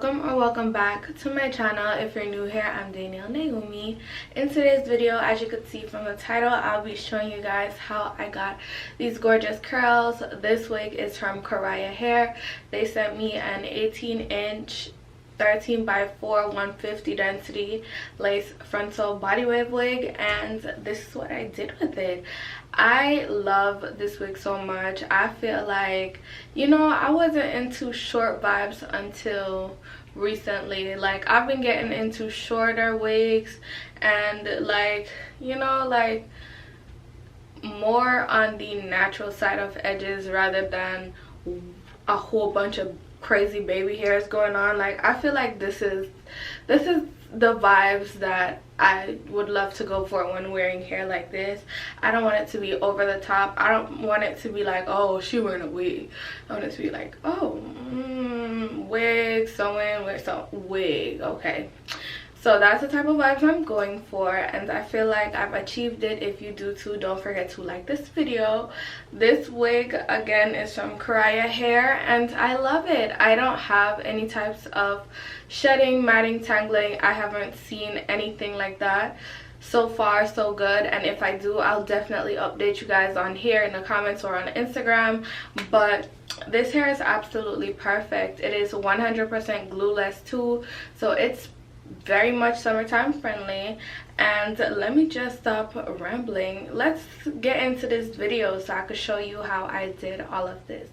Welcome or welcome back to my channel. If you're new here, I'm Danielle Naomi. In today's video, as you could see from the title, I'll be showing you guys how I got these gorgeous curls. This wig is from Kriyya hair. They sent me an 18-inch 13 by 4 150 density lace frontal body wave wig, and this is what I did with it. I love this wig so much. I feel like, you know, I wasn't into short vibes until recently. Like, I've been getting into shorter wigs and, like, you know, like more on the natural side of edges rather than a whole bunch of crazy baby hairs going on. Like, I feel like this is the vibes that I would love to go for when wearing hair like this. I don't want it to be over the top. I don't want it to be like, oh, she wearing a wig. I want it to be like, oh, wig, sewing, wig, okay. So that's the type of vibes I'm going for, and I feel like I've achieved it. If you do too, don't forget to like this video. This wig, again, is from Kriyya hair, and I love it. I don't have any types of shedding, matting, tangling. I haven't seen anything like that. So far, so good, and if I do, I'll definitely update you guys on here in the comments or on Instagram. But this hair is absolutely perfect. It is 100% glueless too, so it's very much summertime friendly. And let me just stop rambling. Let's get into this video so I could show you how I did all of this.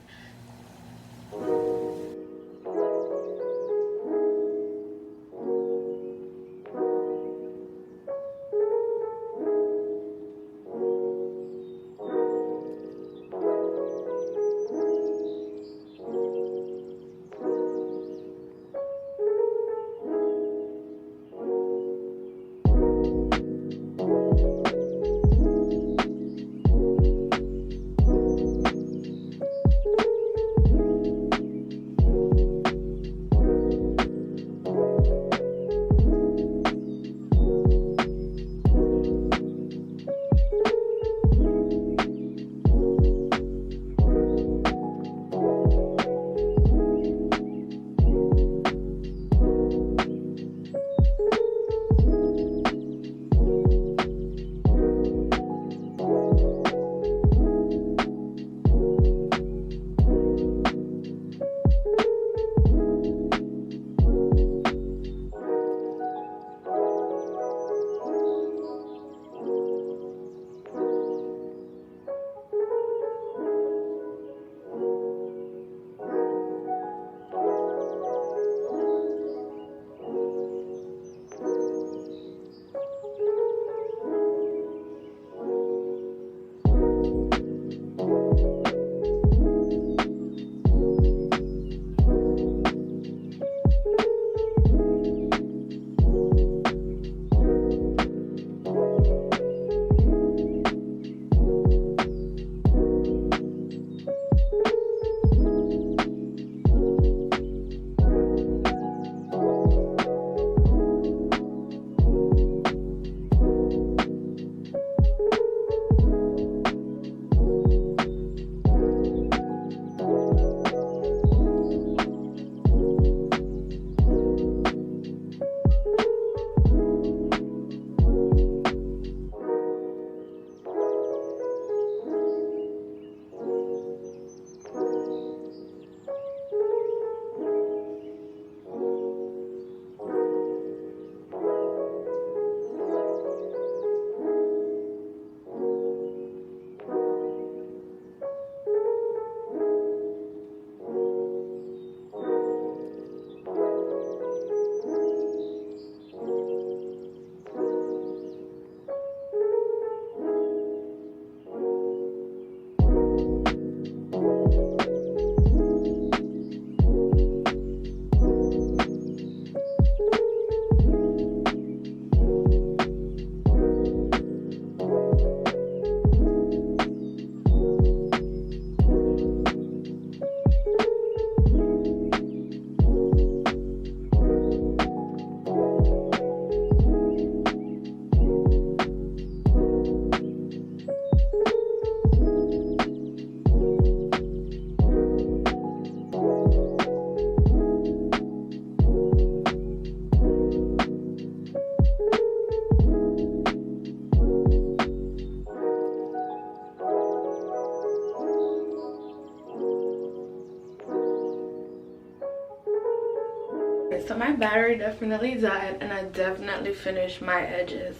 battery definitely died, and I definitely finished my edges.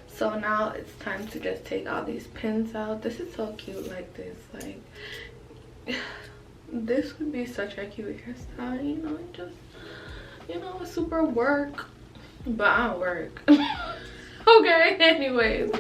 So now it's time to just take all these pins out. This is so cute like this. Like, this would be such a cute hairstyle, you know, just, you know, super work. But I work. Okay, anyways.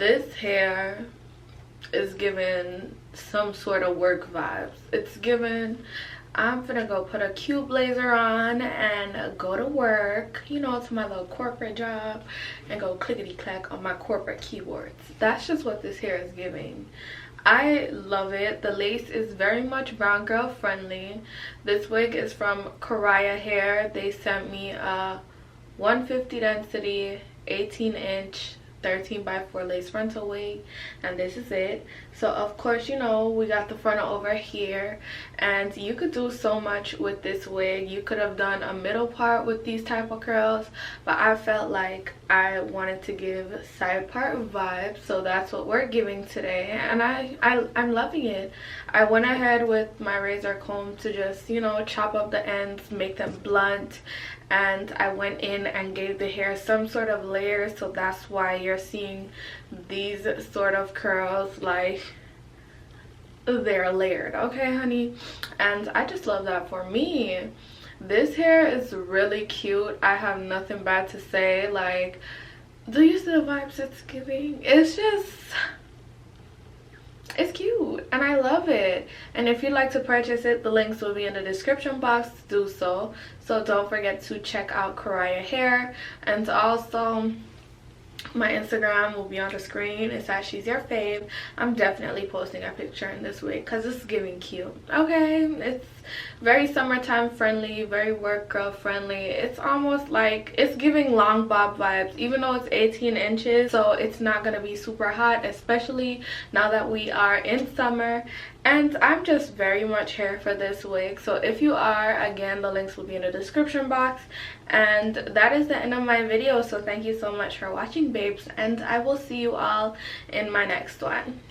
this hair is giving some sort of work vibes. It's giving, I'm gonna go put a cute blazer on and go to work, you know, to my little corporate job, and go clickety clack on my corporate keyboards. That's just what this hair is giving. I love it. The lace is very much brown girl friendly. This wig is from Kriyya hair. They sent me a 150 density 18-inch 13x4 lace frontal wig, and this is it. So of course, you know, we got the frontal over here, and you could do so much with this wig. You could have done a middle part with these type of curls, but I felt like I wanted to give side part vibes, so that's what we're giving today, and I'm loving it. I went ahead with my razor comb to just, you know, chop up the ends, make them blunt, and I went in and gave the hair some sort of layer, so that's why you're seeing these sort of curls, like they're layered, okay honey? And I just love that. For me, this hair is really cute. I have nothing bad to say. Like, do you see the vibes it's giving? It's just, it's cute and I love it. And if you'd like to purchase it, the links will be in the description box to do so. So don't forget to check out Kriyya hair, and also my Instagram will be on the screen. It's at She's Your Fave. I'm definitely posting a picture in this wig because it's giving cute, okay? It's very summertime friendly, very work girl friendly. It's almost like it's giving long bob vibes, even though it's 18 inches, so it's not gonna be super hot, especially now that we are in summer. And I'm just very much here for this wig, so if you are, again, the links will be in the description box. And that is the end of my video, so thank you so much for watching, babes, and I will see you all in my next one.